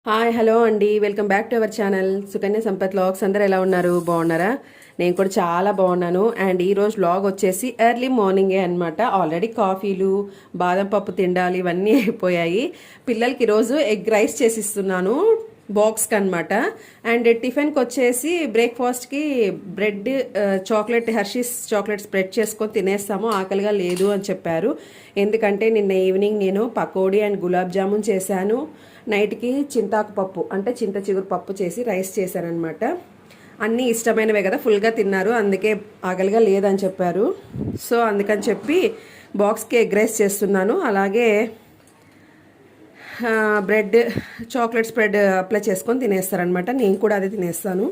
Hi hello అండి, welcome back to our channel Sukanya Sampath vlogs. అందరు ఎలా ఉన్నారు? బాగున్నారా? నేను కూడా చాలా బాగున్నాను. అండ్ ఈరోజు వ్లాగ్ వచ్చేసి ఎర్లీ మార్నింగే అనమాట. ఆల్రెడీ కాఫీలు, బాదం పప్పు తిండాలి ఇవన్నీ అయిపోయాయి. పిల్లలకి ఈరోజు ఎగ్ రైస్ చేసిస్తున్నాను బాక్స్కి అనమాట. అండ్ టిఫిన్కి వచ్చేసి బ్రేక్ఫాస్ట్కి bread chocolate Hershey's chocolate spread చేసుకొని తినేస్తాము, ఆకలిగా లేదు అని చెప్పారు. ఎందుకంటే నిన్న ఈవినింగ్ నేను పకోడీ అండ్ గులాబ్ జామున్ చేశాను. నైట్కి చింతాకు పప్పు అంటే చింత చిగురు పప్పు చేసి రైస్ చేశారనమాట. అన్నీ ఇష్టమైనవే కదా, ఫుల్గా తిన్నారు, అందుకే ఆకలిగా లేదని చెప్పారు. సో అందుకని చెప్పి బాక్స్కి ఎగ్ రైస్ చేస్తున్నాను. అలాగే బ్రెడ్ చాక్లెట్ స్ప్రెడ్ అప్లై చేసుకొని తినేస్తారనమాట. నేను కూడా అదే తినేస్తాను.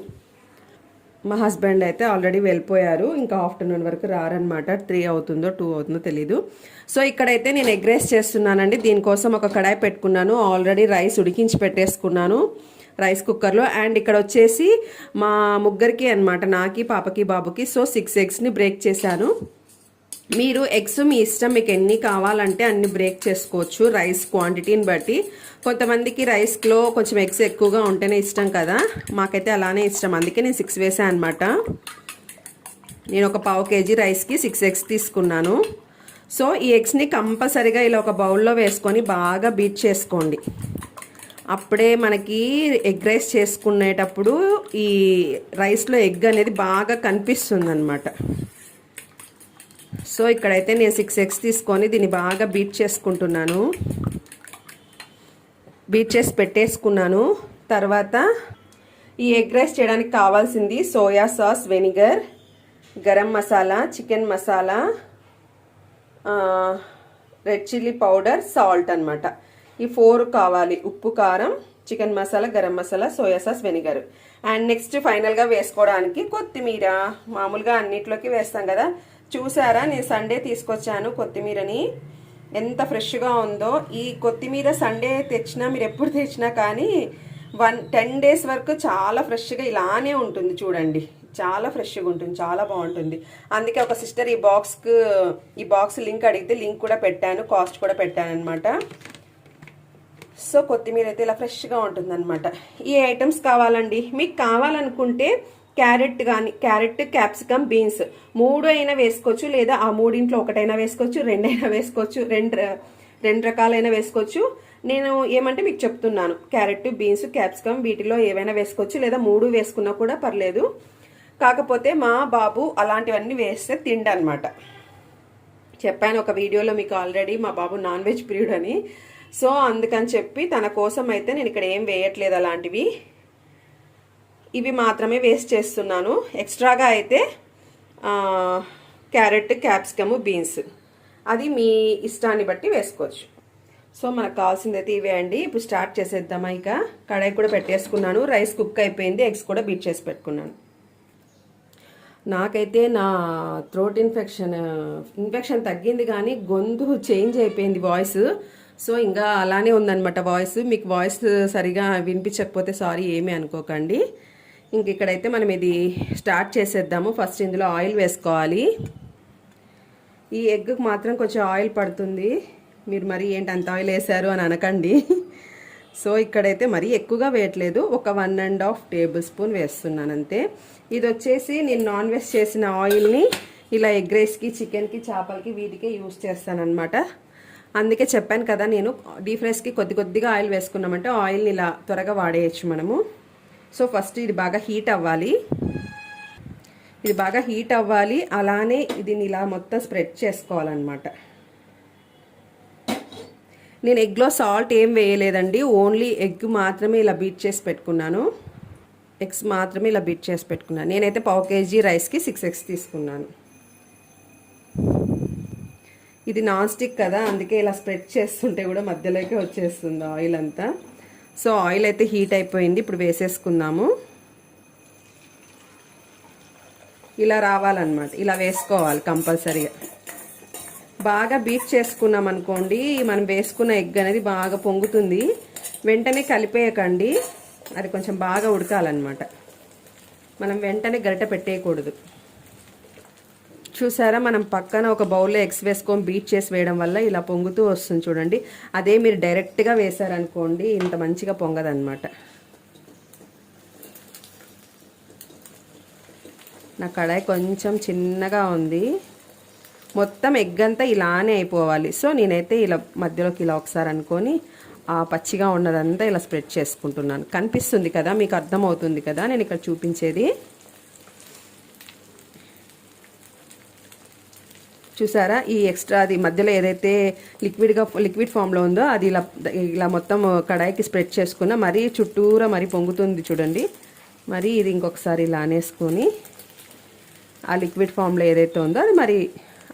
మా హస్బెండ్ అయితే ఆల్రెడీ వెళ్ళిపోయారు, ఇంకా ఆఫ్టర్నూన్ వరకు రారనమాట. 3 అవుతుందో 2 అవుతుందో తెలీదు. సో ఇక్కడైతే నేను ఎగ్ రైస్ చేస్తున్నానండి. దీనికోసం ఒక కడాయి పెట్టుకున్నాను. ఆల్రెడీ రైస్ ఉడికించి పెట్టేసుకున్నాను రైస్ కుక్కర్లో. అండ్ ఇక్కడ వచ్చేసి మా ముగ్గురికి అనమాట, నాకి పాపకి బాబుకి. సో 6 ఎగ్స్ని బ్రేక్ చేశాను. మీరు ఎగ్స్ మీ ఇష్టం, మీకు ఎన్ని కావాలంటే అన్ని బ్రేక్ చేసుకోవచ్చు రైస్ క్వాంటిటీని బట్టి. కొంతమందికి రైస్లో కొంచెం ఎగ్స్ ఎక్కువగా ఉంటేనే ఇష్టం కదా, మాకైతే అలానే ఇష్టం, అందుకే నేను 6 వేసాను అనమాట. నేను ఒక పావు కేజీ రైస్కి 6 ఎగ్స్ తీసుకున్నాను. సో ఈ ఎగ్స్ని కంపల్సరీగా ఇలా ఒక బౌల్లో వేసుకొని బాగా బీట్ చేసుకోండి. అప్పుడే మనకి ఎగ్ రైస్ చేసుకునేటప్పుడు ఈ రైస్లో ఎగ్ అనేది బాగా కనిపిస్తుంది అనమాట. సో ఇక్కడైతే నేను 6 ఎగ్స్ తీసుకొని దీన్ని బాగా బీట్ చేసుకుంటున్నాను. బీట్ చేసి పెట్టేసుకున్నాను. తర్వాత ఈ ఎగ్ రైస్ చేయడానికి కావాల్సింది soya sauce, vinegar, garam masala, chicken masala, red chilli powder, salt అనమాట. ఈ 4 కావాలి. ఉప్పు, కారం, chicken masala, garam masala, soya sauce, vinegar. And next ఫైనల్గా వేసుకోవడానికి కొత్తిమీర. మామూలుగా అన్నిట్లోకి వేస్తాం కదా. చూసారా, నేను సండే తీసుకొచ్చాను కొత్తిమీరని, ఎంత ఫ్రెష్గా ఉందో. ఈ కొత్తిమీర సండే తెచ్చినా, మీరు ఎప్పుడు తెచ్చినా కానీ 10 డేస్ వరకు చాలా ఫ్రెష్గా ఇలానే ఉంటుంది. చూడండి, చాలా ఫ్రెష్గా ఉంటుంది, చాలా బాగుంటుంది. అందుకే ఒక సిస్టర్ ఈ బాక్స్ లింక్ అడిగితే లింక్ కూడా పెట్టాను, కాస్ట్ కూడా పెట్టాను అనమాట. సో కొత్తిమీర అయితే ఇలా ఫ్రెష్గా ఉంటుంది అనమాట. ఈ ఐటమ్స్ కావాలండి. మీకు కావాలనుకుంటే క్యారెట్, క్యాప్సికమ్, బీన్స్ 3 అయినా వేసుకోవచ్చు, లేదా ఆ 3 ఒకటైనా వేసుకోవచ్చు, 2 అయినా వేసుకోవచ్చు, రెండు రకాలైనా వేసుకోవచ్చు. నేను ఏమంటే మీకు చెప్తున్నాను, క్యారెట్, బీన్స్, క్యాప్సికమ్ వీటిలో ఏవైనా వేసుకోవచ్చు, లేదా 3 వేసుకున్నా కూడా పర్లేదు. కాకపోతే మా బాబు అలాంటివన్నీ వేస్తే తిండనమాట. చెప్పాను ఒక వీడియోలో మీకు ఆల్రెడీ, మా బాబు నాన్ వెజ్ ప్రియుడు అని. సో అందుకని చెప్పి తన కోసం అయితే నేను ఇక్కడ ఏం వేయట్లేదు అలాంటివి. ఇవి మాత్రమే వేస్ట్ చేస్తున్నాను. ఎక్స్ట్రాగా అయితే క్యారెట్, క్యాప్సికమ్, బీన్స్ అది మీ ఇష్టాన్ని బట్టి వేసుకోవచ్చు. సో మనకు కావాల్సింది అయితే ఇవే అండి. ఇప్పుడు స్టార్ట్ చేసేద్దామా. ఇక కడాయి కూడా పెట్టేసుకున్నాను. రైస్ కుక్ అయిపోయింది. ఎగ్స్ కూడా బీట్ చేసి పెట్టుకున్నాను. నాకైతే నా థ్రోట్ ఇన్ఫెక్షన్ తగ్గింది, కానీ గొంతు చేంజ్ అయిపోయింది వాయిస్. సో ఇంకా అలానే ఉందన్నమాట వాయిస్. మీకు వాయిస్ సరిగా వినిపించకపోతే సారీ, ఏమీ అనుకోకండి. ఇంక ఇక్కడైతే మనం ఇది స్టార్ట్ చేసేద్దాము. ఫస్ట్ ఇందులో ఆయిల్ వేసుకోవాలి. ఈ ఎగ్కి మాత్రం కొంచెం ఆయిల్ పడుతుంది, మీరు మరి ఏంటి అంత ఆయిల్ వేసారు అని అనకండి. సో ఇక్కడైతే మరీ ఎక్కువగా వేయట్లేదు, ఒక 1.5 టేబుల్ స్పూన్ వేస్తున్నాను అంతే. ఇది వచ్చేసి నేను నాన్ వెజ్ చేసిన ఆయిల్ని ఇలా ఎగ్ రైస్కి, చికెన్కి, చేపలకి వీటికే యూజ్ చేస్తానన్నమాట. అందుకే చెప్పాను కదా, నేను డీప్ ఫ్రైస్కి కొద్దిగా ఆయిల్ వేసుకున్నామంటే ఆయిల్ని ఇలా త్వరగా వాడేయచ్చు మనము. సో ఫస్ట్ ఇది బాగా హీట్ అవ్వాలి. అలానే దీన్ని ఇలా మొత్తం స్ప్రెడ్ చేసుకోవాలన్నమాట. నేను ఎగ్లో సాల్ట్ ఏం వేయలేదండి, ఓన్లీ ఎగ్ మాత్రమే ఇలా బీట్ చేసి పెట్టుకున్నాను. ఎగ్స్ మాత్రమే ఇలా బీట్ చేసి పెట్టుకున్నాను. నేనైతే పావు కేజీ రైస్కి 6 ఎగ్స్ తీసుకున్నాను. ఇది నాన్ స్టిక్ కదా, అందుకే ఇలా స్ప్రెడ్ చేస్తుంటే కూడా మధ్యలోకి వచ్చేస్తుంది ఆయిల్ అంతా. సో ఆయిల్ అయితే హీట్ అయిపోయింది. ఇప్పుడు వేసేసుకుందాము. ఇలా రావాలన్నమాట, ఇలా వేసుకోవాలి కంపల్సరీగా. బాగా బీట్ చేసుకున్నాం అనుకోండి, మనం వేసుకున్న ఎగ్ అనేది బాగా పొంగుతుంది. వెంటనే కలిపేయకండి, అది కొంచెం బాగా ఉడకాలన్నమాట. మనం వెంటనే గరిటె పెట్టేయకూడదు. చూసారా, మనం పక్కన ఒక బౌల్లో ఎగ్స్ వేసుకొని బీట్ చేసి వేయడం వల్ల ఇలా పొంగుతూ వస్తుంది చూడండి. అదే మీరు డైరెక్ట్గా వేసారనుకోండి ఇంత మంచిగా పొంగదన్నమాట. నా కడాయి కొంచెం చిన్నగా ఉంది, మొత్తం ఎగ్ అంతా ఇలానే అయిపోవాలి. సో నేనైతే ఇలా మధ్యలోకి ఇలా ఒకసారి అనుకొని ఆ పచ్చిగా ఉన్నదంతా ఇలా స్ప్రెడ్ చేసుకుంటున్నాను. కనిపిస్తుంది కదా, మీకు అర్థమవుతుంది కదా నేను ఇక్కడ చూపించేది. చూసారా, ఈ ఎక్స్ట్రా అది మధ్యలో ఏదైతే లిక్విడ్ ఫామ్లో ఉందో అది ఇలా ఇలా మొత్తం కడాయికి స్ప్రెడ్ చేసుకున్న మరీ చుట్టూరా మరీ పొంగుతుంది చూడండి. మరి ఇది ఇంకొకసారి ఇలా అనేసుకొని ఆ లిక్విడ్ ఫామ్లో ఏదైతే ఉందో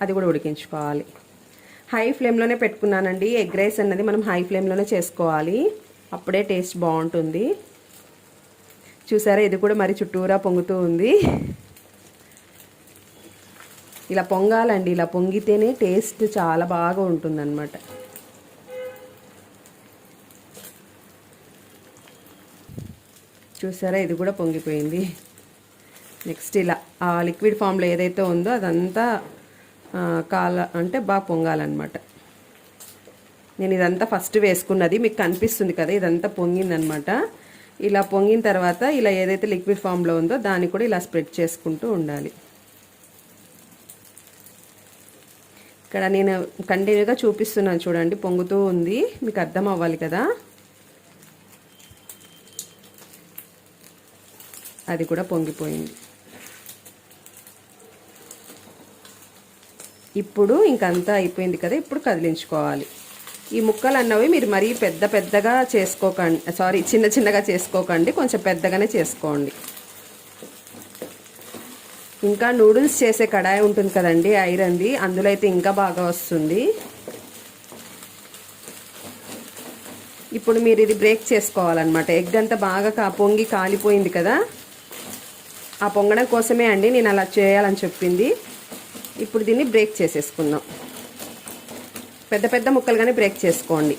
అది కూడా ఉడికించుకోవాలి. హై ఫ్లేమ్లోనే పెట్టుకున్నానండి. ఎగ్ రైస్ అన్నది మనం హై ఫ్లేమ్లోనే చేసుకోవాలి, అప్పుడే టేస్ట్ బాగుంటుంది. చూసారా, ఇది కూడా మరి చుట్టూరా పొంగుతూ ఉంది. ఇలా పొంగాలండి, ఇలా పొంగితేనే టేస్ట్ చాలా బాగా ఉంటుందన్నమాట. చూసారా, ఇది కూడా పొంగిపోయింది. నెక్స్ట్ ఇలా ఆ లిక్విడ్ ఫామ్లో ఏదైతే ఉందో అదంతా అంటే బాగా పొంగాలన్నమాట. నేను ఇదంతా ఫస్ట్ వేసుకున్నది మీకు కనిపిస్తుంది కదా, ఇదంతా పొంగిందనమాట. ఇలా పొంగిన తర్వాత ఇలా ఏదైతే లిక్విడ్ ఫామ్లో ఉందో దాన్ని కూడా ఇలా స్ప్రెడ్ చేసుకుంటూ ఉండాలి. ఇక్కడ నేను కంటిన్యూగా చూపిస్తున్నాను చూడండి, పొంగుతూ ఉంది, మీకు అర్థం అవ్వాలి కదా. అది కూడా పొంగిపోయింది. ఇప్పుడు ఇంకంతా అయిపోయింది కదా, ఇప్పుడు కదిలించుకోవాలి. ఈ ముక్కలు అన్నవి మీరు మరీ పెద్దగా చేసుకోకండి, చిన్నగా చేసుకోకండి, కొంచెం పెద్దగానే చేసుకోండి. ఇంకా నూడిల్స్ చేసే కడాయి ఉంటుంది కదండి ఐరన్ది, అందులో అయితే ఇంకా బాగా వస్తుంది. ఇప్పుడు మీరు ఇది బ్రేక్ చేసుకోవాలన్నమాట. ఎగ్ అంతా బాగా పొంగి కాలిపోయింది కదా, ఆ పొంగడం కోసమే అండి నేను అలా చేయాలని చెప్పింది. ఇప్పుడు దీన్ని బ్రేక్ చేసేసుకుందాం. పెద్ద ముక్కలుగానే బ్రేక్ చేసుకోండి,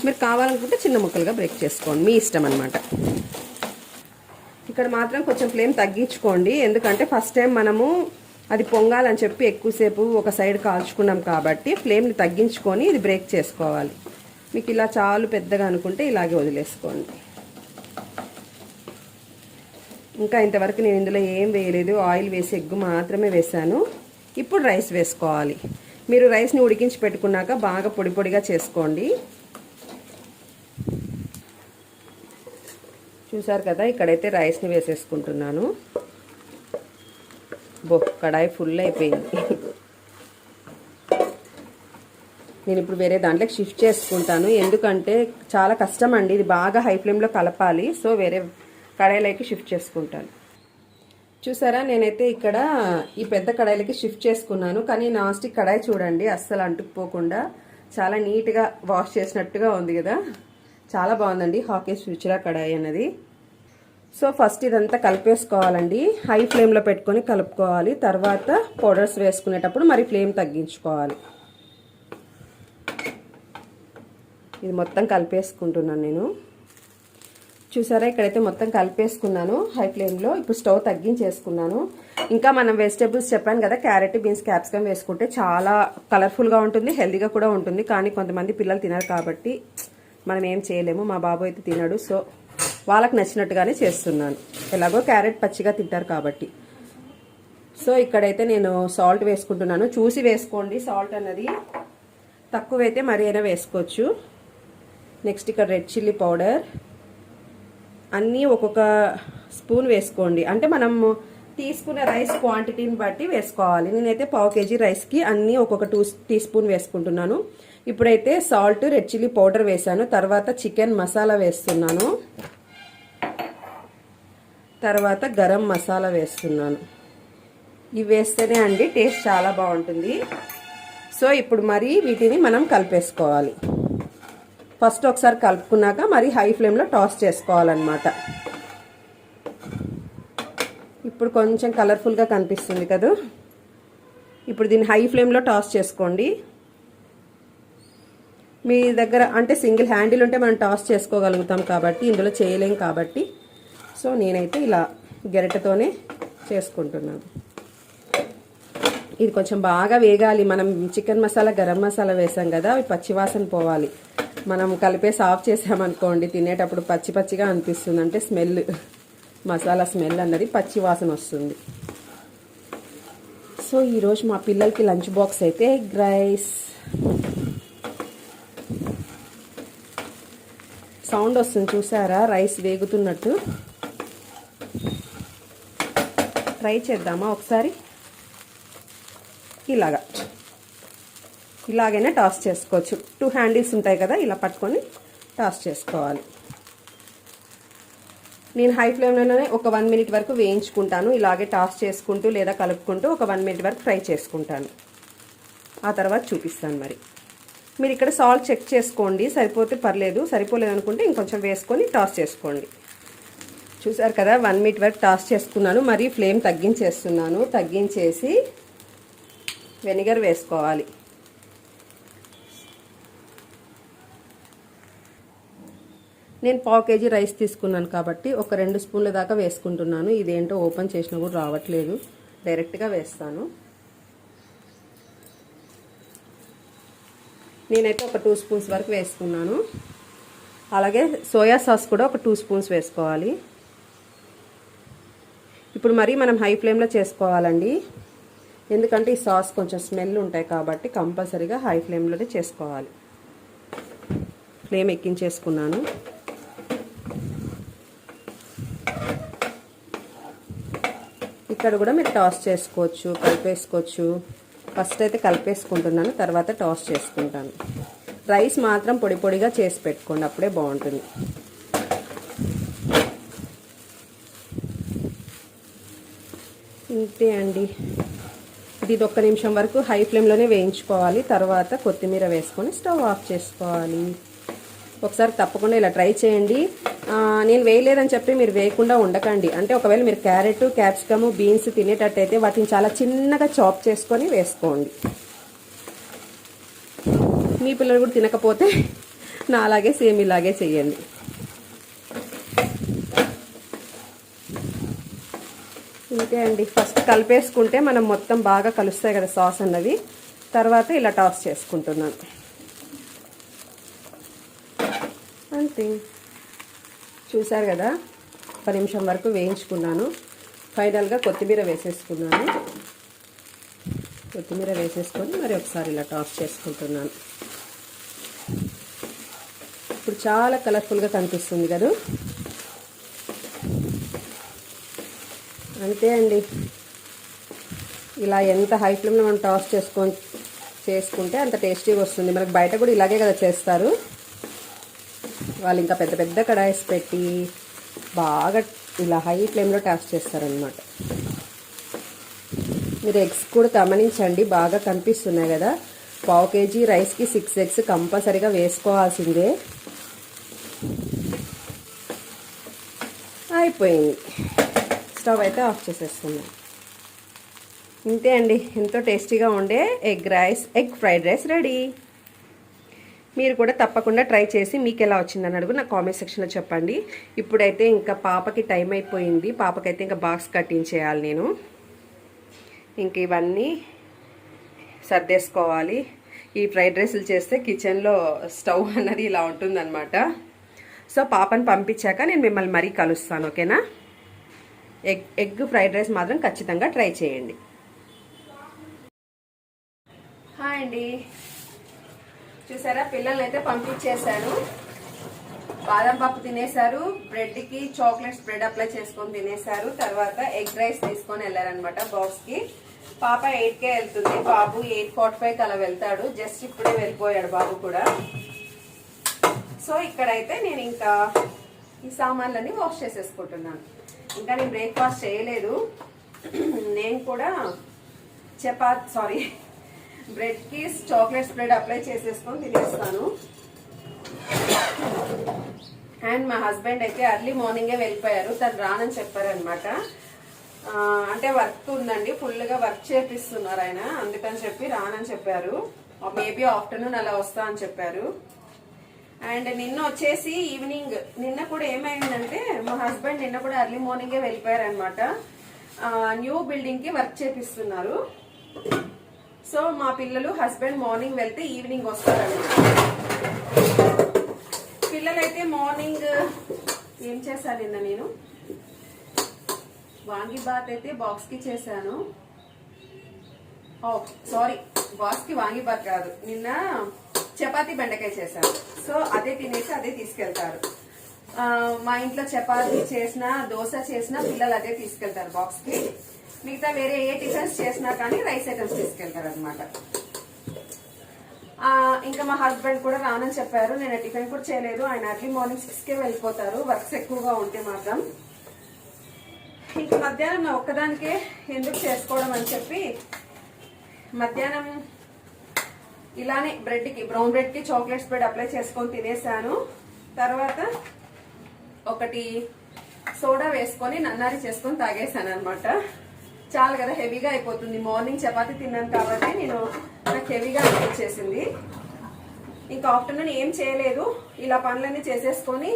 మీరు కావాలనుకుంటే చిన్న ముక్కలుగా బ్రేక్ చేసుకోండి, మీ ఇష్టం అన్నమాట. ఇక్కడ మాత్రం కొంచెం ఫ్లేమ్ తగ్గించుకోండి, ఎందుకంటే ఫస్ట్ టైం మనము అది పొంగాలని చెప్పి ఎక్కువసేపు ఒక సైడ్ కాల్చుకున్నాం కాబట్టి ఫ్లేమ్ని తగ్గించుకొని ఇది బ్రేక్ చేసుకోవాలి. మీకు ఇలా చాలు పెద్దగా అనుకుంటే ఇలాగే వదిలేసుకోండి. ఇంకా ఇంతవరకు నేను ఇందులో ఏం వేయలేదు, ఆయిల్ వేసి ఎగ్ మాత్రమే వేసాను. ఇప్పుడు రైస్ వేసుకోవాలి. మీరు రైస్ని ఉడికించి పెట్టుకున్నాక బాగా పొడిగా చేసుకోండి. చూసారు కదా, ఇక్కడైతే రైస్ని వేసేసుకుంటున్నాను. కడాయి ఫుల్ అయిపోయింది. నేను ఇప్పుడు వేరే దాంట్లోకి షిఫ్ట్ చేసుకుంటాను, ఎందుకంటే చాలా కష్టం అండి, ఇది బాగా హై ఫ్లేమ్లో కలపాలి. సో వేరే కడాయిలోకి షిఫ్ట్ చేసుకుంటాను. చూసారా, నేనైతే ఇక్కడ ఈ పెద్ద కడాయిలకి షిఫ్ట్ చేసుకున్నాను. కానీ నాన్ స్టిక్ కడాయి చూడండి, అస్సలు అంటుకుపోకుండా చాలా నీట్గా వాష్ చేసినట్టుగా ఉంది కదా, చాలా బాగుందండి హాకేష్ ఫ్యూచరా కడాయి అన్నది. సో ఫస్ట్ ఇదంతా కలిపేసుకోవాలండి, హై ఫ్లేమ్లో పెట్టుకొని కలుపుకోవాలి. తర్వాత పౌడర్స్ వేసుకునేటప్పుడు మరి ఫ్లేమ్ తగ్గించుకోవాలి. ఇది మొత్తం కలిపేసుకుంటున్నాను నేను. చూసారా, ఇక్కడైతే మొత్తం కలిపేసుకున్నాను హై ఫ్లేమ్లో. ఇప్పుడు స్టవ్ తగ్గించేసుకున్నాను. ఇంకా మనం వెజిటేబుల్స్ చెప్పాను కదా, క్యారెట్, బీన్స్, క్యాప్సికమ్ వేసుకుంటే చాలా కలర్ఫుల్గా ఉంటుంది, హెల్తీగా కూడా ఉంటుంది. కానీ కొంతమంది పిల్లలు తినరు కాబట్టి మనం ఏం చేయలేము. మా బాబు అయితే తినడు, సో వాళ్ళకి నచ్చినట్టుగానే చేస్తున్నాను. ఎలాగో క్యారెట్ పచ్చిగా తింటారు కాబట్టి. సో ఇక్కడైతే నేను సాల్ట్ వేసుకుంటున్నాను. చూసి వేసుకోండి, సాల్ట్ అన్నది తక్కువైతే మరి అయినా వేసుకోవచ్చు. నెక్స్ట్ ఇక్కడ రెడ్ చిల్లీ పౌడర్ అన్నీ ఒక్కొక్క స్పూన్ వేసుకోండి, అంటే మనం తీసుకునే రైస్ క్వాంటిటీని బట్టి వేసుకోవాలి. నేనైతే 1/2 kg రైస్కి అన్నీ ఒక్కొక్క 2 టీస్పూన్ వేసుకుంటున్నాను. ఇప్పుడైతే సాల్ట్, రెడ్ చిల్లీ పౌడర్ వేసాను. తర్వాత చికెన్ మసాలా వేస్తున్నాను. తర్వాత గరం మసాలా వేస్తున్నాను. ఇవి వేస్తేనే అండి టేస్ట్ చాలా బాగుంటుంది. సో ఇప్పుడు మరి వీటిని మనం కలిపేసుకోవాలి. ఫస్ట్ ఒకసారి కలుపుకున్నాక మరి హై ఫ్లేమ్లో టాస్ చేసుకోవాలన్నమాట. ఇప్పుడు కొంచెం కలర్ఫుల్గా కనిపిస్తుంది కదా, ఇప్పుడు దీన్ని హై ఫ్లేమ్లో టాస్ చేసుకోండి. మీ దగ్గర అంటే సింగిల్ హ్యాండిల్ ఉంటే మనం టాస్ చేసుకోగలుగుతాం కాబట్టి ఇందులో చేయలేం కాబట్టి, సో నేనైతే ఇలా గరిటెతోనే చేసుకుంటున్నాను. ఇది కొంచెం బాగా వేగాలి. మనం చికెన్ మసాలా గరం మసాలా వేసాం కదా, అవి పచ్చివాసన పోవాలి. మనం కలిపేసి ఆఫ్ చేసామనుకోండి తినేటప్పుడు పచ్చి పచ్చిగా అనిపిస్తుంది, అంటే స్మెల్, మసాలా స్మెల్ అన్నది పచ్చి వాసన వస్తుంది. సో ఈరోజు మా పిల్లలకి లంచ్ బాక్స్ అయితే ఎగ్ రైస్. సౌండ్ వస్తుంది చూసారా, రైస్ వేగుతున్నట్టు. ట్రై చేద్దామా ఒకసారి? ఇలాగైనా టాస్ చేసుకోవచ్చు. 2 హ్యాండిల్స్ ఉంటాయి కదా, ఇలా పట్టుకొని టాస్ చేసుకోవాలి. నేను హై ఫ్లేమ్లోనే ఒక 1 మినిట్ వరకు వేయించుకుంటాను. ఇలాగే టాస్ చేసుకుంటూ లేదా కలుపుకుంటూ ఒక 1 మినిట్ వరకు ఫ్రై చేసుకుంటాను. ఆ తర్వాత చూపిస్తాను. మరి మీరు ఇక్కడ సాల్ట్ చెక్ చేసుకోండి, సరిపోతే పర్లేదు, సరిపోలేదు అనుకుంటే ఇంకొంచెం వేసుకొని టాస్ చేసుకోండి. చూసారు కదా, 1 మినిట్ వరకు టాస్ చేసుకున్నాను. మరి ఫ్లేమ్ తగ్గించేస్తున్నాను. తగ్గించేసి వెనిగర్ వేసుకోవాలి. నేను 1/2 కేజీ రైస్ తీసుకున్నాను కాబట్టి ఒక 2 స్పూన్ల దాకా వేసుకుంటున్నాను. ఇదేంటో ఓపెన్ చేసినా కూడా రావట్లేదు, డైరెక్ట్గా వేస్తాను. నేనైతే ఒక 2 స్పూన్స్ వరకు వేసుకున్నాను. అలాగే సోయా సాస్ కూడా ఒక 2 స్పూన్స్ వేసుకోవాలి. ఇప్పుడు మరి మనం హై ఫ్లేమ్లో చేసుకోవాలండి, ఎందుకంటే ఈ సాస్ కొంచెం స్మెల్ ఉంటాయి కాబట్టి కంపల్సరీగా హై ఫ్లేమ్లోనే చేసుకోవాలి. ఫ్లేమ్ ఎక్కించేసుకున్నాను. ఇక్కడ కూడా మీరు టాస్ చేసుకోవచ్చు, కలిపేసుకోవచ్చు. ఫస్ట్ అయితే కలిపేసుకుంటున్నాను, తర్వాత టాస్ చేసుకుంటాను. రైస్ మాత్రం పొడి పొడిగా చేసి పెట్టుకోండి, అప్పుడే బాగుంటుంది. ఇంతే అండి. ఇది 1 నిమిషం వరకు హై ఫ్లేమ్లోనే వేయించుకోవాలి. తర్వాత కొత్తిమీర వేసుకొని స్టవ్ ఆఫ్ చేసుకోవాలి. ఒకసారి తప్పకుండా ఇలా ట్రై చేయండి. నేను వేయలేదని చెప్పి మీరు వేయకుండా ఉండకండి. అంటే ఒకవేళ మీరు క్యారెట్, క్యాప్సికమ్, బీన్స్ తినేటట్టయితే వాటిని చాలా చిన్నగా చాప్ చేసుకొని వేసుకోండి. మీ పిల్లలు కూడా తినకపోతే నా అలాగే సేమ్ ఇలాగే చేయండి. ఇంతే అండి. ఫస్ట్ కలిపేసుకుంటే మనం మొత్తం బాగా కలుస్తాయి కదా సాస్ అన్నది. తర్వాత ఇలా టాస్ చేసుకుంటున్నాను, అంతే. చూసారు కదా, 1 నిమిషం వరకు వేయించుకున్నాను. ఫైనల్గా కొత్తిమీర వేసేసుకున్నాను. కొత్తిమీర వేసేసుకొని మరి ఒకసారి ఇలా టాస్ చేసుకుంటున్నాను. ఇప్పుడు చాలా కలర్ఫుల్గా కనిపిస్తుంది కదా. అంతే అండి. ఇలా ఎంత హై ఫ్లేమ్లో మనం టాస్ చేసుకుంటే అంత టేస్టీగా వస్తుంది. మనకు బయట కూడా ఇలాగే కదా చేస్తారు. వాళ్ళు ఇంకా పెద్ద పెద్ద కడాయిస్ పెట్టి బాగా ఇలా హై ఫ్లేమ్లో టాస్ చేస్తారనమాట. మీరు ఎగ్స్ కూడా గమనించండి, బాగా కనిపిస్తున్నాయి కదా. 1/2 కేజీ రైస్కి 6 ఎగ్స్ కంపల్సరీగా వేసుకోవాల్సిందే. అయిపోయింది. స్టవ్ అయితే ఆఫ్ చేసేస్తున్నాను. ఇంతే అండి, ఎంతో టేస్టీగా ఉండే ఎగ్ ఫ్రైడ్ రైస్ రెడీ. మీరు కూడా తప్పకుండా ట్రై చేసి మీకు ఎలా వచ్చిందని అడుగు నా కామెంట్ సెక్షన్లో చెప్పండి. ఇప్పుడైతే ఇంకా పాపకి టైం అయిపోయింది. పాపకైతే ఇంకా బాక్స్ కట్టించేయాలి నేను. ఇంక ఇవన్నీ సర్దేసుకోవాలి. ఈ ఫ్రైడ్ రైస్లు చేస్తే కిచెన్లో స్టవ్ అన్నది ఇలా ఉంటుందన్నమాట. సో పాపని పంపించాక నేను మిమ్మల్ని మరీ కలుస్తాను, ఓకేనా? ఎగ్ ఫ్రైడ్ రైస్ మాత్రం ఖచ్చితంగా ట్రై చేయండి. హాయ్ అండి. చూసారా, పిల్లల్ని అయితే పంపించేశాను. బాదం పప్పు తినేశారు, బ్రెడ్కి చాక్లెట్స్ బ్రెడ్ అప్లై చేసుకొని తినేశారు. తర్వాత ఎగ్ రైస్ తీసుకొని వెళ్ళారనమాట బాక్స్కి. పాప 8కే వెళ్తుంది, బాబు 8:45కి అలా వెళ్తాడు. జస్ట్ ఇప్పుడే వెళ్ళిపోయాడు బాబు కూడా. సో ఇక్కడైతే నేను ఇంకా ఈ సామాన్లన్నీ వాష్ చేసేసుకుంటున్నాను. ఇంకా నేను బ్రేక్ఫాస్ట్ చేయలేదు. నేను కూడా బ్రెడ్కి చాక్లెట్స్ బ్రెడ్ అప్లై చేసేసుకొని తినేస్తాను. అండ్ మా హస్బెండ్ అయితే ఎర్లీ మార్నింగే వెళ్ళిపోయారు. తను రానని చెప్పారనమాట. అంటే వర్క్ ఉందండి, ఫుల్గా వర్క్ చేపిస్తున్నారు ఆయన, అందుకని చెప్పి రానని చెప్పారు. మేబీ ఆఫ్టర్నూన్ అలా వస్తా అని చెప్పారు. అండ్ నిన్న వచ్చేసి ఈవినింగ్, నిన్న కూడా ఏమైందంటే మా హస్బెండ్ నిన్న కూడా ఎర్లీ మార్నింగే వెళ్ళిపోయారు అనమాట. న్యూ బిల్డింగ్ కి వర్క్ చేపిస్తున్నారు. సో మా పిల్లలు హస్బెండ్ మార్నింగ్ వెళ్తే ఈవినింగ్ వస్తారండి. పిల్లలైతే మార్నింగ్ ఏం చేశాను నిన్న నేను వాంగిబాత్ అయితే బాక్స్ కి చేశాను. సారీ, బాక్స్ కి వాంగిబాత్ కాదు, నిన్న చపాతీ బెండకాయ చేశాను. సో అదే తినేసి అదే తీసుకెళ్తారు. మా ఇంట్లో చపాతీ చేసినా దోశ చేసినా పిల్లలు అదే తీసుకెళ్తారు బాక్స్ కి. మిగతా వేరే ఏ టిఫిన్స్ చేసినా కానీ రైస్ ఐటమ్స్ తీసుకెళ్తారు అనమాట. ఇంకా మా హస్బెండ్ కూడా రానని చెప్పారు. నేను టిఫిన్ కూడా చేయలేదు. ఆయన అర్లీ మార్నింగ్ 6కే వెళ్ళిపోతారు, వర్క్స్ ఎక్కువగా ఉంటే మాత్రం. ఇంకా మధ్యాహ్నం నా ఒక్కదానికే ఎందుకు చేసుకోవడం అని చెప్పి మధ్యాహ్నం ఇలానే బ్రౌన్ బ్రెడ్ కి చాక్లెట్ స్ప్రెడ్ అప్లై చేసుకొని తినేసాను. తర్వాత ఒకటి సోడా వేసుకొని నన్నారి చేసుకొని తాగేసాను అనమాట. చాలు కదా, హెవీగా అయిపోతుంది. మార్నింగ్ చపాతీ తిన్నాను కాబట్టి నాకు హెవీగా అనిపించేసింది. ఇంకా ఆఫ్టర్నూన్ ఏం చేయలేదు, ఇలా పనులన్నీ చేసేసుకొని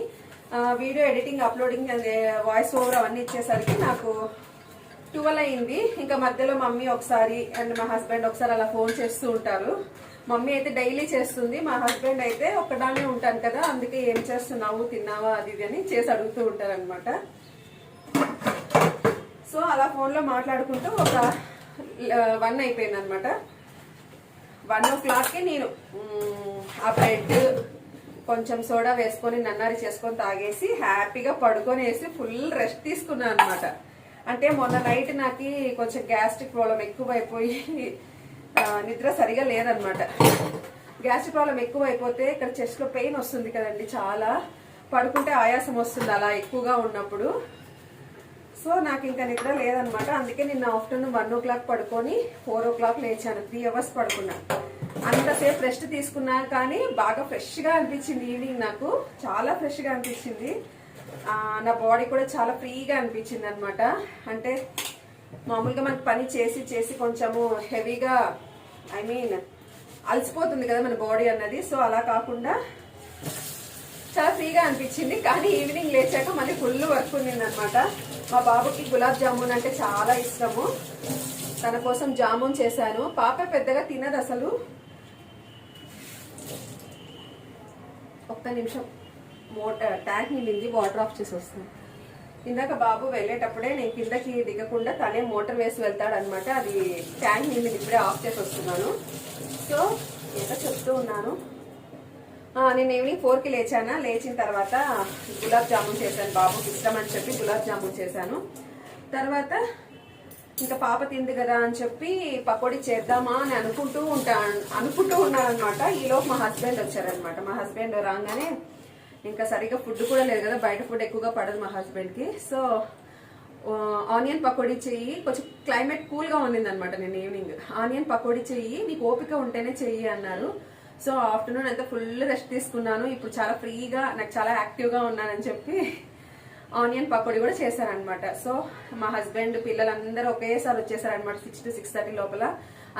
video editing, uploading, voice over అవన్నీ ఇచ్చేసరికి నాకు 12 అయింది. ఇంకా మధ్యలో మమ్మీ ఒకసారి అండ్ మా హస్బెండ్ ఒకసారి అలా ఫోన్ చేస్తూ ఉంటారు. మమ్మీ అయితే డైలీ చేస్తుంది, మా హస్బెండ్ అయితే ఒక్కదాన్నే ఉంటాను కదా, అందుకే ఏం చేస్తున్నావు, తిన్నావా, అది ఇది అని చేసి అడుగుతూ ఉంటారు అనమాట. సో అలా ఫోన్లో మాట్లాడుకుంటూ ఒక 1 అయిపోయింది అనమాట. 1 o'clockకి నేను ఆ బ్రెడ్ కొంచెం సోడా వేసుకొని నన్నారి చేసుకొని తాగేసి హ్యాపీగా పడుకొనేసి ఫుల్ రెస్ట్ తీసుకున్నాను అనమాట. అంటే మొన్న నైట్ నాకు కొంచెం గ్యాస్ట్రిక్ ప్రాబ్లం ఎక్కువైపోయి నిద్ర సరిగా లేదనమాట. గ్యాస్ట్రిక్ ప్రాబ్లం ఎక్కువైపోతే ఇక్కడ చెస్ట్లో పెయిన్ వస్తుంది కదండి, చాలా పడుకుంటే ఆయాసం వస్తుంది అలా ఎక్కువగా ఉన్నప్పుడు. సో నాకు ఇంకా నిద్ర లేదనమాట. అందుకే నిన్న ఆఫ్టర్నూన్ 1 o'clock పడుకొని 4 o'clock లేచాను. 3 hours పడుకున్నా. అంతసేపు రెస్ట్ తీసుకున్నా కానీ బాగా ఫ్రెష్గా అనిపించింది. ఈవినింగ్ నాకు చాలా ఫ్రెష్గా అనిపించింది. నా బాడీ కూడా చాలా ఫ్రీగా అనిపించింది అనమాట. అంటే మామూలుగా మనకి పని చేసి చేసి కొంచెము హెవీగా అలసిపోతుంది కదా మన బాడీ అన్నది. సో అలా కాకుండా చాలా ఫ్రీగా అనిపించింది. కానీ ఈవినింగ్ లేచాక మళ్ళీ ఫుల్ వర్క్ ఉండింది అనమాట. మా బాబుకి గులాబ్ జామున్ అంటే చాలా ఇష్టము. తన కోసం జామున్ చేశాను. పాప పెద్దగా తినదు అసలు. ఒక్క నిమిషం, ట్యాంక్ నిండింది, వాటర్ ఆఫ్ చేసి వస్తాను. ఇందాక బాబు వెళ్ళేటప్పుడే నేను కిందకి దిగకుండా తనే మోటార్ వేసి వెళ్తాడు అనమాట. అది ట్యాంక్ నిండింది, ఇప్పుడే ఆఫ్ చేసి వస్తున్నాను. సో ఇంకా చెప్తూ ఉన్నాను, నేను ఈవినింగ్ 4కి లేచానా. లేచిన తర్వాత గులాబ్ జామున్ చేశాను, బాబుకి ఇష్టం అని చెప్పి గులాబ్ జామున్ చేశాను. తర్వాత ఇంకా పాప తింది కదా అని చెప్పి పకోడీ చేద్దామా అని అనుకుంటూ ఉన్నాను అనమాట. ఈలోపు మా హస్బెండ్ వచ్చారనమాట. మా హస్బెండ్ రాగానే ఇంకా సరిగ్గా ఫుడ్ కూడా లేదు కదా, బయట ఫుడ్ ఎక్కువగా పడదు మా హస్బెండ్కి. సో ఆనియన్ పకోడీ చెయ్యి, కొంచెం క్లైమేట్ కూల్గా ఉండింది అనమాట. నేను ఈవినింగ్ ఆనియన్ పకోడీ చెయ్యి, నీకు ఓపిక ఉంటేనే చెయ్యి అన్నారు. సో ఆఫ్టర్నూన్ అంతా ఫుల్ రెస్ట్ తీసుకున్నాను. ఇప్పుడు చాలా ఫ్రీగా, నాకు చాలా యాక్టివ్గా ఉన్నానని చెప్పి ఆనియన్ పకోడీ కూడా చేశారనమాట. సో మా హస్బెండ్ పిల్లలందరూ ఒకేసారి వచ్చేసారనమాట. 6 to 6:30 లోపల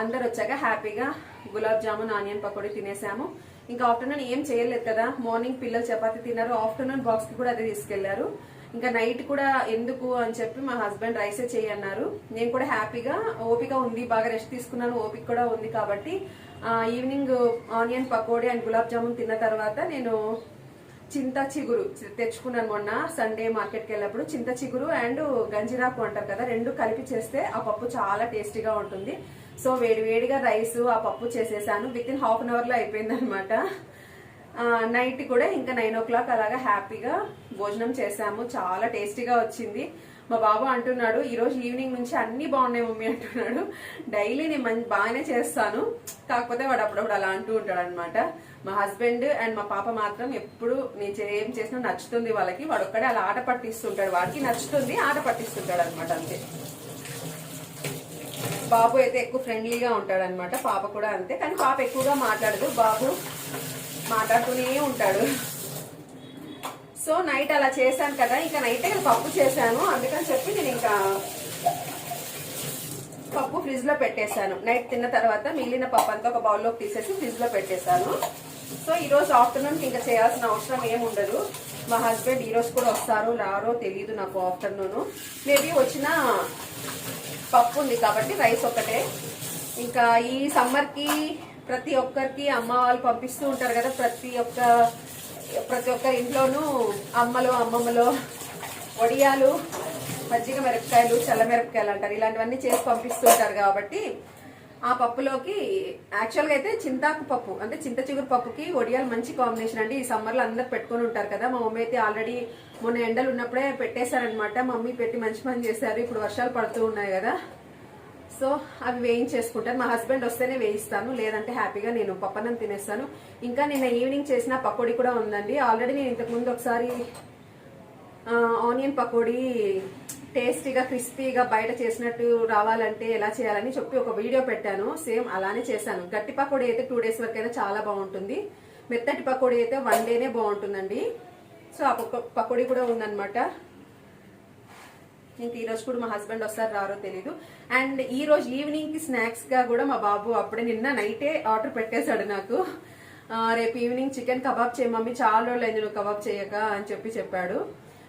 అందరు వచ్చాక హ్యాపీగా గులాబ్ జామున్ ఆనియన్ పకోడీ తినేసాము. ఇంకా ఆఫ్టర్నూన్ ఏం చేయలేదు కదా, మార్నింగ్ పిల్లలు చపాతీ తిన్నారు, ఆఫ్టర్నూన్ బాక్స్ కి కూడా అదే తీసుకెళ్లారు. ఇంకా నైట్ కూడా ఎందుకు అని చెప్పి మా హస్బెండ్ రైసే చేయన్నారు. నేను కూడా హ్యాపీగా ఓపిక ఉంది, బాగా రెస్ట్ తీసుకున్నాను, ఓపిక కూడా ఉంది కాబట్టి evening onion pakodi and gulab jamun తిన్న తర్వాత నేను చింత చిగురు తెచ్చుకున్నాను. మొన్న సండే మార్కెట్కి వెళ్ళినప్పుడు చింత చిగురు అండ్ గంజిరాకు అంటారు కదా, 2 కలిపి చేస్తే ఆ పప్పు చాలా టేస్టీగా ఉంటుంది. సో వేడిగా రైస్ ఆ పప్పు చేసేసాను. విత్ ఇన్ 1/2 hour లో అయిపోయింది అనమాట. నైట్ కూడా ఇంకా 9 o'clock అలాగా హ్యాపీగా భోజనం చేసాము. చాలా టేస్టీగా వచ్చింది. మా బాబు అంటున్నాడు, ఈరోజు ఈవినింగ్ నుంచి అన్ని బాగున్నాయి మమ్మీ అంటున్నాడు. డైలీ నేను బాగానే చేస్తాను, కాకపోతే వాడు అప్పుడప్పుడు అలా అంటూ ఉంటాడు అనమాట. మా హస్బెండ్ అండ్ మా పాప మాత్రం ఎప్పుడు నేను ఏం చేసినా నచ్చుతుంది వాళ్ళకి. వాడు ఒక్కడే అలా ఆట పట్టిస్తుంటాడు, వాడికి నచ్చుతుంది, ఆట పట్టిస్తుంటాడు అనమాట, అంతే. బాబు అయితే ఎక్కువ ఫ్రెండ్లీగా ఉంటాడు అనమాట, పాప కూడా అంతే. కానీ పాప ఎక్కువగా మాట్లాడదు, బాబు మాట్లాడుతూనే ఉంటాడు. సో నైట్ అలా చేశాను కదా, ఇంకా నైట్ పప్పు చేశాను. అందుకని చెప్పి నేను ఇంకా పప్పు ఫ్రిడ్జ్ లో పెట్టేశాను. నైట్ తిన్న తర్వాత మిగిలిన పప్పు అంతా ఒక బౌల్లోకి తీసేసి ఫ్రిడ్జ్ లో పెట్టేశాను. సో ఈ రోజు ఆఫ్టర్నూన్ ఇంకా చేయాల్సిన అవసరం ఏముండదు. మా హస్బెండ్ ఈ రోజు కూడా వస్తారో రారో తెలియదు నాకు. ఆఫ్టర్నూన్ మేబీ వచ్చిన పప్పు ఉంది కాబట్టి రైస్ ఒకటే. ఇంకా ఈ సమ్మర్కి ప్రతి ఒక్కరికి అమ్మ వాళ్ళు పంపిస్తూ ఉంటారు కదా, ప్రతి ఒక్క ఇంట్లోనూ అమ్మలు అమ్మమ్మలో వడియాలు, మజ్జిగ మిరపకాయలు, చల్ల మిరపకాయలు అంటారు, ఇలాంటివన్నీ చేసి పంపిస్తూ ఉంటారు. కాబట్టి ఆ పప్పులోకి యాక్చువల్గా అయితే చింతాకు పప్పు అంటే చింత చిగురు పప్పుకి వడియాలు మంచి కాంబినేషన్ అండి. ఈ సమ్మర్లో అందరు పెట్టుకొని ఉంటారు కదా. మా మమ్మీ అయితే ఆల్రెడీ మొన్న ఎండలు ఉన్నప్పుడే పెట్టేశారనమాట. మమ్మీ పెట్టి మంచి పని చేశారు. ఇప్పుడు వర్షాలు పడుతూ ఉన్నాయి కదా, సో అవి వేయించేసుకుంటాను. మా హస్బెండ్ వస్తేనే వేయిస్తాను, లేదంటే హ్యాపీగా నేను పప్పన్నం తినేస్తాను. ఇంకా నిన్న ఈవినింగ్ చేసిన పకోడీ కూడా ఉందండి. ఆల్రెడీ నేను ఇంతకుముందు ఒకసారి ఆనియన్ పకోడీ టేస్టీగా క్రిస్పీగా బయట చేసినట్టు రావాలంటే ఎలా చేయాలని చెప్పి ఒక వీడియో పెట్టాను. సేమ్ అలానే చేశాను. గట్టి పకోడీ అయితే 2 days వరకు అయితే చాలా బాగుంటుంది. మెత్తటి పకోడీ అయితే 1 dayనే బాగుంటుందండి. సో ఆ పకోడీ కూడా ఉందన్నమాట. ఇంక ఈరోజు కూడా మా హస్బెండ్ వస్తారు రారో తెలీదు. అండ్ ఈ రోజు ఈవినింగ్ కి స్నాక్స్ గా కూడా మా బాబు అప్పుడే నిన్న నైటే ఆర్డర్ పెట్టేశాడు నాకు. రేపు ఈవినింగ్ చికెన్ కబాబ్ చేయ మమ్మీ, చాలా రోజులు అయింది నువ్వు కబాబ్ చేయక అని చెప్పాడు.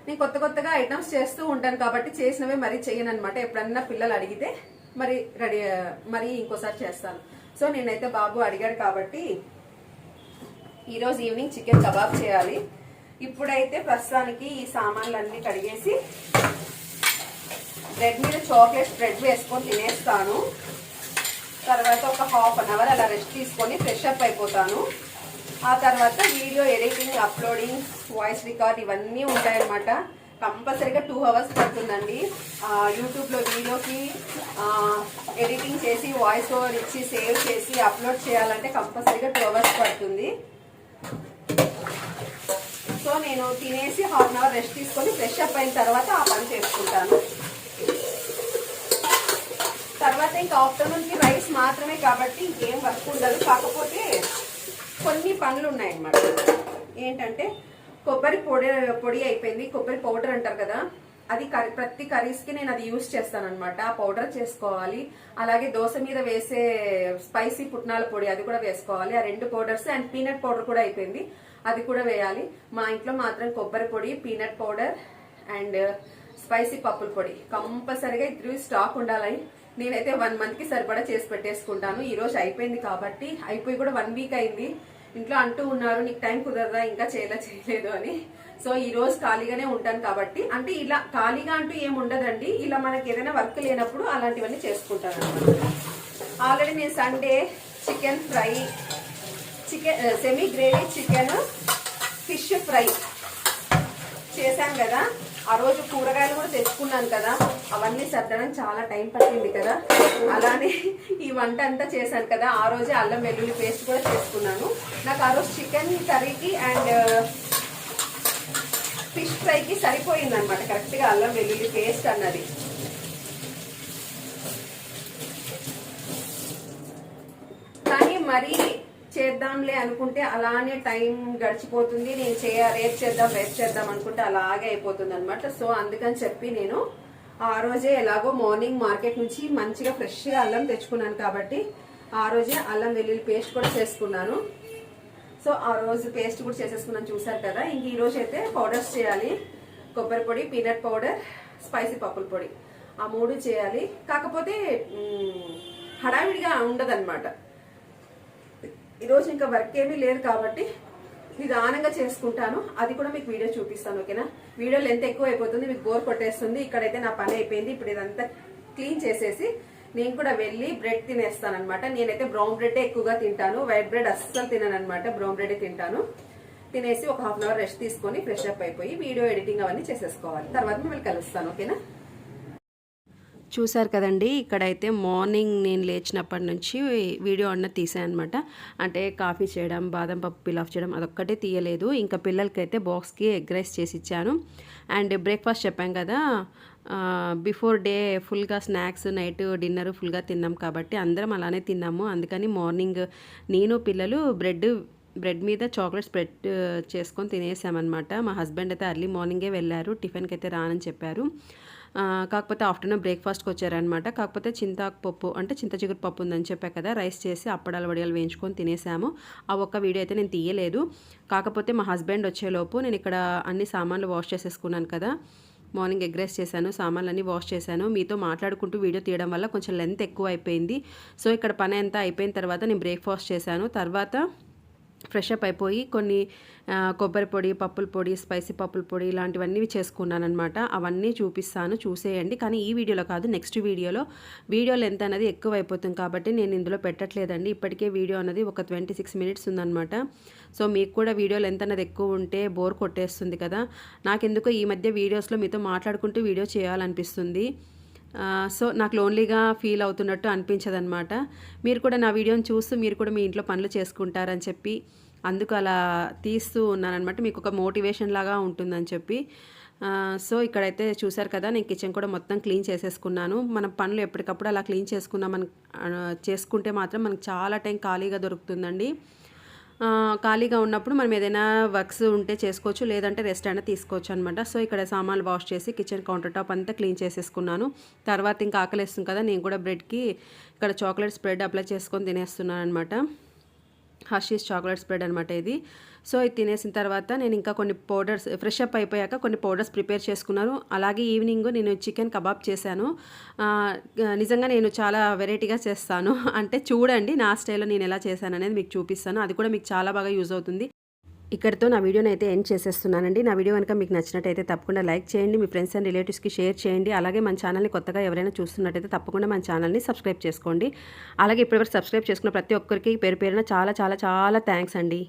నేను కొత్తగా ఐటమ్స్ చేస్తూ ఉంటాను కాబట్టి చేసినవే మరీ చేయను అనమాట. ఎప్పుడన్నా పిల్లలు అడిగితే మరి ఇంకోసారి చేస్తాను. సో నేనైతే బాబు అడిగాడు కాబట్టి ఈరోజు ఈవినింగ్ చికెన్ కబాబ్ చేయాలి. ఇప్పుడైతే ప్రస్తుతానికి ఈ సామాన్లన్నీ కడిగేసి బ్రెడ్ మీద చాక్లెట్ స్ప్రెడ్ వేసుకొని తినేస్తాను. తర్వాత ఒక 1/2 hour అలా రెస్ట్ తీసుకొని ఫ్రెష్ అప్ అయిపోతాను. ఆ తర్వాత video editing, uploading, voice record ఇవన్నీ ఉంటాయన్నమాట. కంపల్సరీగా 2 hours పడుతుందండి. యూట్యూబ్లో వీడియోకి ఎడిటింగ్ చేసి వాయిస్ ఓవర్ ఇచ్చి సేవ్ చేసి అప్లోడ్ చేయాలంటే కంపల్సరీగా 2 hours పడుతుంది. సో నేను తినేసి 1/2 hour రెస్ట్ తీసుకొని ఫ్రెష్ అప్ అయిన తర్వాత ఆ పని చేసుకుంటాను. తర్వాత ఇంకా ఆఫ్టర్నూన్కి రైస్ మాత్రమే కాబట్టి ఇంకేం వర్క్ ఉండదు. కాకపోతే కొన్ని పనులు ఉన్నాయన్నమాట. ఏంటంటే కొబ్బరి పొడి అయిపోయింది. కొబ్బరి పౌడర్ అంటారు కదా, అది ప్రతి కర్రీస్కి నేను అది యూజ్ చేస్తాను అనమాట. ఆ పౌడర్ చేసుకోవాలి. అలాగే దోశ మీద వేసే స్పైసీ పుట్నాల పొడి అది కూడా వేసుకోవాలి. ఆ 2 పౌడర్స్ అండ్ పీనట్ పౌడర్ కూడా అయిపోయింది, అది కూడా వేయాలి. మా ఇంట్లో మాత్రం కొబ్బరి పొడి, పీనట్ పౌడర్ అండ్ స్పైసీ పప్పుల పొడి కంపల్సరీగా 3 స్టాక్ ఉండాలి. నేనైతే 1 month కి సరిపడా చేసి పెట్టేసుకుంటాను. ఈ రోజు అయిపోయింది కాబట్టి, అయిపోయి కూడా 1 week అయింది. ఇంట్లో అంటూ ఉన్నారు నీకు టైం కుదరదా ఇంకా చేయలేదు అని. సో ఈ రోజు ఖాళీగానే ఉంటాను కాబట్టి, అంటే ఇలా ఖాళీగా అంటూ ఏమి ఉండదండి. ఇలా మనకి ఏదైనా వర్క్ లేనప్పుడు అలాంటివన్నీ చేసుకుంటాను అనమాట. ఆల్రెడీ నేను Sunday chicken fry, semi gravy chicken, fish fry చేశాను కదా. ఆ రోజు కూరగాయలు కూడా తెచ్చుకున్నాను కదా, అవన్నీ సర్దడం చాలా టైం పట్టింది కదా. అలానే ఈ వంట అంతా చేశాను కదా. ఆ రోజే అల్లం వెల్లుల్లి పేస్ట్ కూడా చేసుకున్నాను. నాకు ఆ రోజు చికెన్ కర్రీకి అండ్ ఫిష్ ఫ్రైకి సరిపోయింది అనమాట కరెక్ట్గా అల్లం వెల్లుల్లి పేస్ట్ అన్నది. కానీ మరీ చేద్దాంలే అనుకుంటే అలానే టైం గడిచిపోతుంది. నేను రేపు చేద్దాం అనుకుంటే అలాగే అయిపోతుంది అనమాట. సో అందుకని చెప్పి నేను ఆ రోజే ఎలాగో మార్నింగ్ మార్కెట్ నుంచి మంచిగా ఫ్రెష్గా అల్లం తెచ్చుకున్నాను కాబట్టి ఆ రోజే అల్లం వెల్లుల్లి పేస్ట్ కూడా చేసుకున్నాను. సో ఆ రోజు పేస్ట్ కూడా చేసేసుకున్నాను, చూసారు కదా. ఇంక ఈ రోజు అయితే పౌడర్స్ చేయాలి. కొబ్బరి పొడి, పీనట్ పౌడర్, స్పైసీ పప్పుల పొడి, ఆ 3 చేయాలి. కాకపోతే హడావిడిగా ఉండదన్నమాట. ఈరోజు ఇంకా వర్క్ ఏమీ లేదు కాబట్టి నిదానంగా చేసుకుంటాను. అది కూడా మీకు వీడియో చూపిస్తాను, ఓకేనా. వీడియో లెంత్ ఎక్కువ అయిపోతుంది, మీకు బోర్ కొట్టేస్తుంది. ఇక్కడైతే నా పని అయిపోయింది. ఇప్పుడు ఇదంతా క్లీన్ చేసేసి నేను కూడా వెళ్ళి బ్రెడ్ తినేస్తాను అనమాట. నేనైతే బ్రౌన్ బ్రెడ్ ఎక్కువగా తింటాను, వైట్ బ్రెడ్ అస్సలు తినను అనమాట. బ్రౌన్ బ్రెడ్ తింటాను. తినేసి ఒక 1/2 hour రెస్ట్ తీసుకొని ఫ్రెష్ అప్ అయిపోయి వీడియో ఎడిటింగ్ అవన్నీ చేసేసుకోవాలి. తర్వాత మిమ్మల్ని కలుస్తాను, ఓకేనా. చూసారు కదండి, ఇక్కడైతే మార్నింగ్ నేను లేచినప్పటి నుంచి వీడియో తీసాను అనమాట. అంటే కాఫీ చేయడం, బాదం పప్పు పిలాఫ్ చేయడం అదొక్కటే తీయలేదు. ఇంకా పిల్లలకైతే బాక్స్కి ఎగ్ రైస్ చేసి ఇచ్చాను. అండ్ బ్రేక్ఫాస్ట్ చెప్పాం కదా, బిఫోర్ డే ఫుల్గా స్నాక్స్, నైట్ డిన్నర్ ఫుల్గా తిన్నాం కాబట్టి అందరం అలానే తిన్నాము. అందుకని మార్నింగ్ నేను పిల్లలు బ్రెడ్ మీద చాక్లెట్ స్ప్రెడ్ చేసుకొని తినేసామన్నమాట. మా హస్బెండ్ అయితే ఎర్లీ మార్నింగే వెళ్ళారు, టిఫిన్కి అయితే రానని చెప్పారు. కాకపోతే ఆఫ్టర్నూన్ బ్రేక్ఫాస్ట్కి వచ్చారనమాట. కాకపోతే చింతాకు పప్పు అంటే చింత చిగురు పప్పు ఉందని చెప్పా కదా, రైస్ చేసి అప్పడాలు వడియాలు వేయించుకొని తినేసాము. ఆ ఒక్క వీడియో అయితే నేను తీయలేదు. కాకపోతే మా హస్బెండ్ వచ్చేలోపు నేను ఇక్కడ అన్ని సామాన్లు వాష్ చేసేసుకున్నాను కదా, మార్నింగ్ ఎగ్ రైస్ చేశాను, సామాన్లన్నీ వాష్ చేశాను. మీతో మాట్లాడుకుంటూ వీడియో తీయడం వల్ల కొంచెం లెంత్ ఎక్కువ అయిపోయింది. సో ఇక్కడ పని అంతా అయిపోయిన తర్వాత నేను బ్రేక్ఫాస్ట్ చేశాను. తర్వాత ఫ్రెష్ అప్ అయిపోయి కొన్ని కొబ్బరి పొడి, పప్పుల పొడి, స్పైసీ పప్పుల పొడి ఇలాంటివన్నీ చేసుకున్నాను అనమాట. అవన్నీ చూపిస్తాను, చూసేయండి. కానీ ఈ వీడియోలో కాదు, నెక్స్ట్ వీడియో లెంత్ అనేది ఎక్కువ అయిపోతుంది కాబట్టి నేను ఇందులో పెట్టట్లేదండి. ఇప్పటికే వీడియో అనేది ఒక 26 మినిట్స్ ఉందన్నమాట. సో మీకు కూడా వీడియో లెంత్ అనేది ఎక్కువ ఉంటే బోర్ కొట్టేస్తుంది కదా. నాకెందుకో ఈ మధ్య వీడియోస్లో మీతో మాట్లాడుకుంటూ వీడియో చేయాలనిపిస్తుంది. సో నాకు లోన్లీగా ఫీల్ అవుతున్నట్టు అనిపించదనమాట. మీరు కూడా నా వీడియోని చూస్తూ మీరు కూడా మీ ఇంట్లో పనులు చేసుకుంటారని చెప్పి అందుకు అలా తీస్తూ ఉన్నానమాట. మీకు ఒక మోటివేషన్ లాగా ఉంటుందని చెప్పి. సో ఇక్కడైతే చూసారు కదా, నేను కిచెన్ కూడా మొత్తం క్లీన్ చేసేసుకున్నాను. మనం పనులు ఎప్పటికప్పుడు అలా క్లీన్ చేసుకుంటే మాత్రం మనకు చాలా టైం ఖాళీగా దొరుకుతుందండి. ఖాళీగా ఉన్నప్పుడు మనం ఏదైనా వర్క్స్ ఉంటే చేసుకోవచ్చు, లేదంటే రెస్ట్ అయినా తీసుకోవచ్చు అనమాట. సో ఇక్కడ సామాన్లు వాష్ చేసి కిచెన్ కౌంటర్ టాప్ అంతా క్లీన్ చేసేసుకున్నాను. తర్వాత ఇంకా ఆకలేస్తుంది కదా, నేను కూడా బ్రెడ్కి ఇక్కడ చాక్లెట్ స్ప్రెడ్ అప్లై చేసుకొని తినేస్తున్నాను అనమాట. హర్షీస్ చాక్లెట్ స్ప్రెడ్ అనమాట ఇది. సో ఇది తినేసిన తర్వాత నేను ఇంకా కొన్ని పౌడర్స్, ఫ్రెష్ అప్ అయిపోయాక కొన్ని పౌడర్స్ ప్రిపేర్ చేసుకున్నాను. అలాగే ఈవినింగ్ నేను చికెన్ కబాబ్ చేశాను. నిజంగా నేను చాలా వెరైటీగా చేస్తాను. అంటే చూడండి నా స్టైల్లో నేను ఎలా చేశాను అనేది మీకు చూపిస్తాను. అది కూడా మీకు చాలా బాగా యూజ్ అవుతుంది. ఇక్కడితో నా వీడియోని అయితే ఎండ్ చేసేస్తున్నానండి. నా వీడియో కనుక మీకు నచ్చినట్టయితే తప్పకుండా లైక్ చేయండి, మీ ఫ్రెండ్స్ అండ్ రిలేటివ్స్కి షేర్ చేయండి. అలాగే మన ఛానల్ని కొత్తగా ఎవరైనా చూస్తున్నట్టయితే తప్పకుండా మన ఛానల్ని సబ్స్క్రైబ్ చేసుకోండి. అలాగే ఇప్పటివరకు సబ్స్క్రైబ్ చేసుకున్న ప్రతి ఒక్కరికి పేరు పేరున చాలా చాలా చాలా థ్యాంక్స్ అండి.